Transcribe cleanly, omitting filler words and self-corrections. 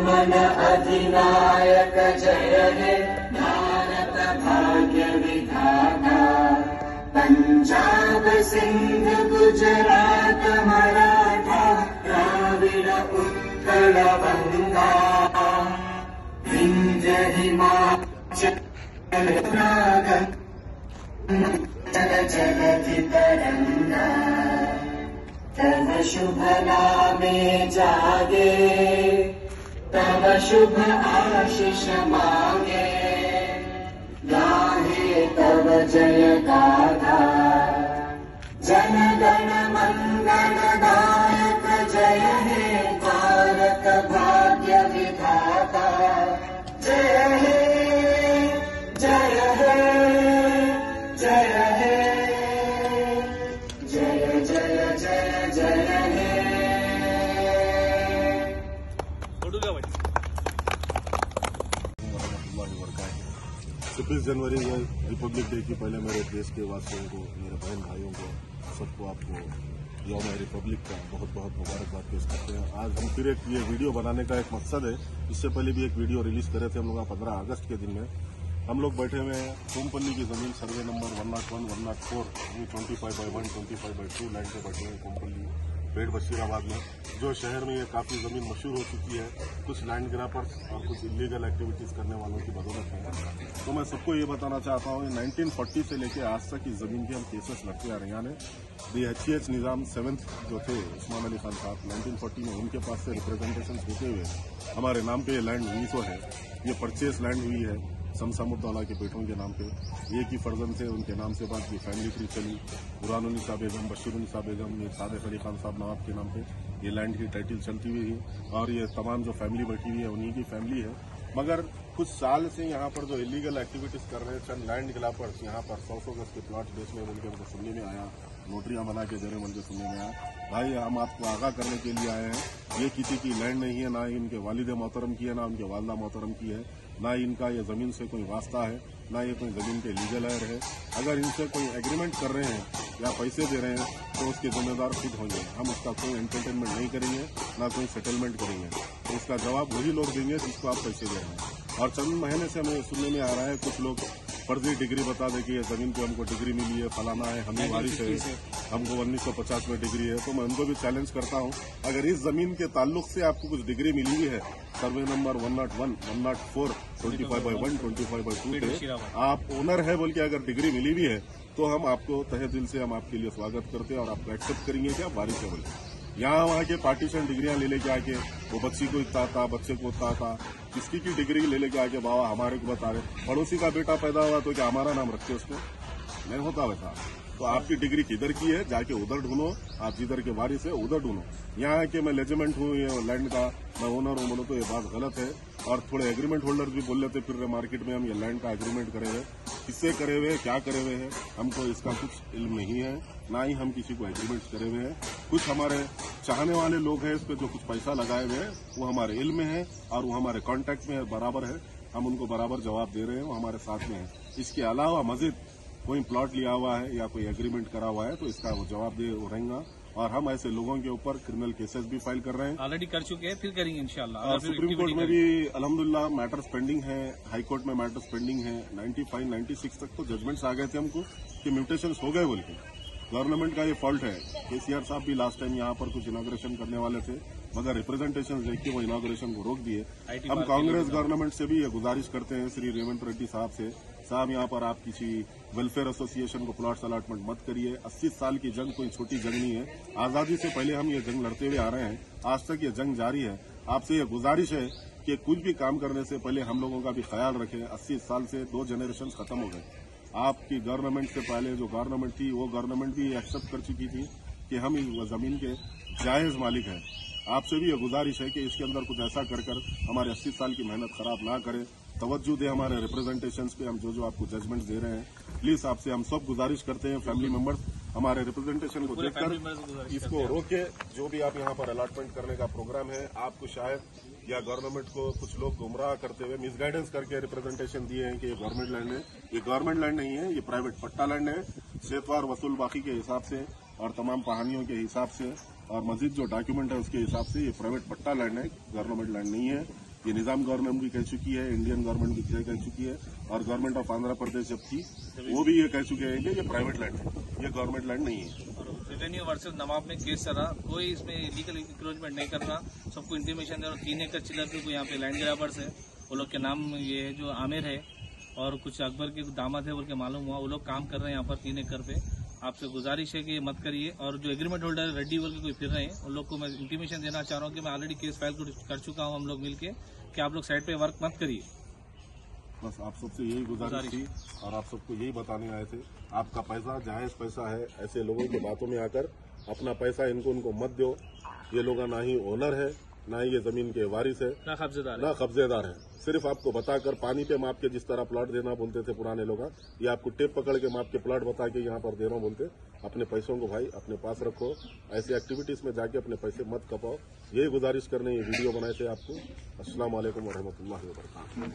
मन अधिनायक जय हे भारत भाग्य विधाता। पंजाब सिंध गुजरात मराठा द्राविड़ उत्कल गंगा विंध्य हिमाचल जलधि तरंगा। तव शुभ नामे जागे तव शुभ आशीष मांगे। गाहे तव जय गाथा जन गण मंगल दायक जय हे भारत भाग्य विधाता। जय हे जय हे जय हे जय जय जय जय हे। 26 जनवरी या रिपब्लिक डे की पहले मेरे देश के वासियों को, मेरे बहन भाइयों को, सबको आपको यौम रिपब्लिक का बहुत बहुत मुबारकबाद पेश करते हैं। आज हम फिर एक ये वीडियो बनाने का एक मकसद है। इससे पहले भी एक वीडियो रिलीज करे थे हम लोग 15 अगस्त के दिन में। हम लोग बैठे हुए हैं कोमपल्ली की जमीन सर्वे नंबर 101, 104 25/1, 25/2 लैंड पे बैठे हैं कोमपल्ली पेड़ बशीराबाद में, जो शहर में ये काफी जमीन मशहूर हो चुकी है कुछ लैंड ग्रैपर्स और कुछ इलीगल एक्टिविटीज करने वालों की बदौलत है। तो मैं सबको ये बताना चाहता हूँ 1940 से लेकर आज तक इस जमीन के हम केसेस लड़ते आ रहे हैं। यानी DHH निजाम 7th जो थे उस्मान अली खान साहब 1940 में उनके पास से रिप्रेजेंटेशन होते हुए हमारे नाम पे लैंड 1900 है। ये परचेस लैंड हुई है समसामुद्दौला के बेटों के नाम पे। एक ही फर्जन से उनके नाम से बाद ये फैमिली ट्री चली। बुरहानुन्निसा बेगम, बशीरुन्निसा बेगम, ये सादिक अली खान साहब नवाब के नाम पे ये लैंड की टाइटल चलती हुई है और ये तमाम जो फैमिली बैठी हुई है उन्हीं की फैमिली है। मगर कुछ साल से यहाँ पर जो इलीगल एक्टिविटीज कर रहे हैं चंद लैंड ग्रैपर्स यहाँ पर 100 गज के प्लॉट बेचने बोल के हमको सुनने में आया, नोटरियां बना के जरे बोल के सुनने में आया। भाई हम आपको आगाह करने के लिए आए हैं, ये किसी की लैंड नहीं है, ना ही इनके वालिद मोहतरम की है, ना उनके वालदा मोहतरम की है, ना इनका ये जमीन से कोई वास्ता है, ना ये कोई जमीन के लीगल है। अगर इनसे कोई एग्रीमेंट कर रहे हैं या पैसे दे रहे हैं तो उसके जिम्मेदार खुद होंगे। हम उसका कोई एंटरटेनमेंट नहीं करेंगे, ना कोई सेटलमेंट करेंगे। तो इसका जवाब वही लोग देंगे जिसको आप पैसे दे रहे हैं। और चंद महीने से हमें सुनने में आ रहा है कुछ लोग फर्जी डिग्री बता दे कि ये जमीन पे हमको डिग्री मिली है, फलाना है, हमें वारिस है, हमको 1950 में डिग्री है। तो मैं उनको भी चैलेंज करता हूँ, अगर इस जमीन के ताल्लुक से आपको कुछ डिग्री मिली हुई है सर्वे नंबर 101, 104, 25/1, 25/2 पे आप ओनर है बोल के अगर डिग्री मिली हुई है तो हम आपको तहे दिल से हम आपके लिए स्वागत करते हैं और आपको एक्सेप्ट करेंगे कि आप वारिस है बोले। यहाँ वहाँ के पार्टीशन डिग्रियां ले लेके आके वो बच्ची को इतना था, बच्चे को इतना था, किसकी की डिग्री ले लेके आके बाबा हमारे को बता रहे, पड़ोसी का बेटा पैदा हुआ तो क्या हमारा नाम रखते उसको? नहीं होता वैसा। तो आपकी डिग्री किधर की है जाके उधर ढूंढो, आप जिधर के वारिस है उधर ढूंढो। यहाँ के मैं लेजमेंट हूँ ये लैंड का, मैं ओनर हूँ बोलो तो ये बात गलत है। और थोड़े एग्रीमेंट होल्डर भी बोल लेते फिर मार्केट में हम ये लैंड का एग्रीमेंट करे हुए, किससे करे हुए, क्या करे हुए हैं, हमको इसका कुछ इल्म नहीं है, ना ही हम किसी को एग्रीमेंट करे हुए हैं। कुछ हमारे चाहने वाले लोग हैं इस पे जो कुछ पैसा लगाए हुए हैं वो हमारे इल्म में है और वो हमारे कॉन्टेक्ट में बराबर है, हम उनको बराबर जवाब दे रहे हैं, वो हमारे साथ में है। इसके अलावा मजीद कोई प्लॉट लिया हुआ है या कोई एग्रीमेंट करा हुआ है तो इसका वो जवाब दे रहेगा। और हम ऐसे लोगों के ऊपर क्रिमिनल केसेस भी फाइल कर रहे हैं, ऑलरेडी कर चुके हैं, फिर करेंगे इंशाल्लाह। और सुप्रीम कोर्ट में भी अल्हम्दुलिल्लाह मैटर्स पेंडिंग है, हाई कोर्ट में मैटर्स पेंडिंग है। 95, 96 तक तो जजमेंट्स आ गए थे हमको कि म्यूटेशंस हो गए बोल के। गवर्नमेंट का ये फॉल्ट है। केसीआर साहब भी लास्ट टाइम यहाँ पर कुछ इनॉग्रेशन करने वाले थे मगर रिप्रेजेंटेशन देख के वो इनॉग्रेशन को रोक दिए। हम कांग्रेस गवर्नमेंट से भी ये गुजारिश करते हैं श्री रेवंत रेड्डी साहब से, साहब यहाँ पर आप किसी वेलफेयर एसोसिएशन को प्लॉट्स अलॉटमेंट मत करिए। 80 साल की जंग कोई छोटी जंग नहीं है। आजादी से पहले हम ये जंग लड़ते हुए आ रहे हैं, आज तक ये जंग जारी है। आपसे ये गुजारिश है कि कुछ भी काम करने से पहले हम लोगों का भी ख्याल रखें। 80 साल से 2 जनरेशन खत्म हो गए। आपकी गवर्नमेंट से पहले जो गवर्नमेंट थी वो गवर्नमेंट भी एक्सेप्ट कर चुकी थी कि हम इस जमीन के जायज मालिक हैं। आपसे भी ये गुजारिश है कि इसके अंदर कुछ ऐसा कर हमारे 80 साल की मेहनत खराब ना करें, तवज्जो दे हमारे रिप्रेजेंटेशंस पे। हम जो आपको जजमेंट दे रहे हैं प्लीज आपसे हम सब गुजारिश करते हैं, फैमिली मेंबर्स हमारे रिप्रेजेंटेशन को देखकर इसको रोके। जो भी आप यहाँ पर अलॉटमेंट करने का प्रोग्राम है, आपको शायद या गवर्नमेंट को कुछ लोग गुमराह करते हुए मिसगाइडेंस करके रिप्रेजेंटेशन दिए हैं कि ये गवर्नमेंट लैंड है। ये गवर्नमेंट लैंड नहीं है, ये प्राइवेट पट्टा लैंड है। सेतवार वसूल बाकी के हिसाब से और तमाम कहानियों के हिसाब से और मजीद जो डॉक्यूमेंट है उसके हिसाब से ये प्राइवेट पट्टा लैंड है, गवर्नमेंट लैंड नहीं है। ये निजाम गवर्नमेंट भी कह चुकी है, इंडियन गवर्नमेंट भी कह चुकी है, और गवर्नमेंट ऑफ आंध्र प्रदेश जब थी वो भी ये कह चुके हैं कि ये प्राइवेट लैंड है, ये गवर्नमेंट लैंड नहीं है। रेवेन्यू वर्सेस नवाब में केस चल रहा, कोई इसमें इलीगल इंक्रोचमेंट नहीं कर रहा, सबको इंटीमेशन दे रहा। 3 एकड़ चिल्लर के यहाँ पे लैंड ग्रैबर्स है, वो लोग के नाम ये है जो आमिर है और कुछ अकबर के दामाद है बोल के मालूम हुआ, वो लोग काम कर रहे हैं यहाँ पर 3 एकड़ पे। आपसे गुजारिश है कि मत करिए, और जो एग्रीमेंट होल्डर रेड्डी बोल के कोई फिर रहे हैं उन लोग को मैं इंटीमेशन देना चाह रहा हूँ कि मैं ऑलरेडी केस फाइल कर चुका हूँ हम लोग मिलके, कि आप लोग साइड पे वर्क मत करिए। बस आप सबसे यही गुजारिश थी और आप सबको यही बताने आए थे, आपका पैसा जायज पैसा है, ऐसे लोगों की बातों में आकर अपना पैसा इनको मत दो। ये लोग ना ही ओनर है, ना ही ये जमीन के वारिस है, ना कब्जेदार है। सिर्फ आपको बताकर पानी पे माप के जिस तरह प्लॉट देना बोलते थे पुराने लोग, ये आपको टेप पकड़ के माप के प्लॉट बता के यहाँ पर देना बोलते। अपने पैसों को भाई अपने पास रखो, ऐसी एक्टिविटीज में जाके अपने पैसे मत कपाओ। यही गुजारिश करने ये वीडियो बनाए थे आपको। अस्सलाम वालेकुम वरहमतुल्लाहि वबरकातुहू।